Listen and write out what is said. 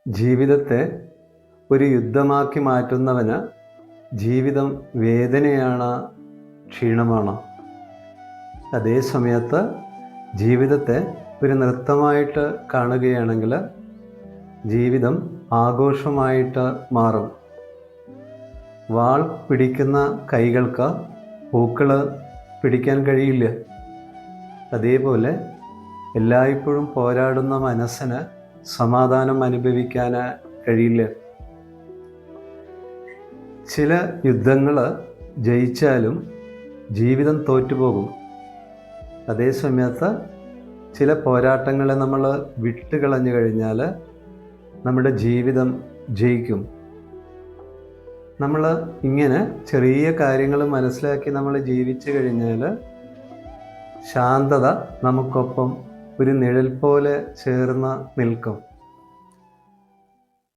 ജീവിതത്തെ ഒരു യുദ്ധമാക്കി മാറ്റുന്നവന് ജീവിതം വേദനയാണ്, ക്ഷീണമാണ്. അതേ സമയത്ത് ജീവിതത്തെ ഒരു നൃത്തമായിട്ട് കാണുകയാണെങ്കിൽ ജീവിതം ആഘോഷമായിട്ട് മാറും. വാൾ പിടിക്കുന്ന കൈകൾക്ക് പൂക്കൾ പിടിക്കാൻ കഴിയില്ല. അതേപോലെ എല്ലായ്പ്പോഴും പോരാടുന്ന മനസ്സിന് സമാധാനം അനുഭവിക്കാൻ കഴിയില്ല. ചില യുദ്ധങ്ങൾ ജയിച്ചാലും ജീവിതം തോറ്റുപോകും. അതേ സമയത്ത് ചില പോരാട്ടങ്ങളെ നമ്മൾ വിട്ടുകളഞ്ഞു കഴിഞ്ഞാൽ നമ്മുടെ ജീവിതം ജയിക്കും. നമ്മൾ ഇങ്ങനെ ചെറിയ കാര്യങ്ങൾ മനസ്സിലാക്കി നമ്മൾ ജീവിച്ചു കഴിഞ്ഞാൽ ശാന്തത നമുക്കൊപ്പം ഒരു നിഴൽ പോലെ ചേർന്ന് നിൽക്കും.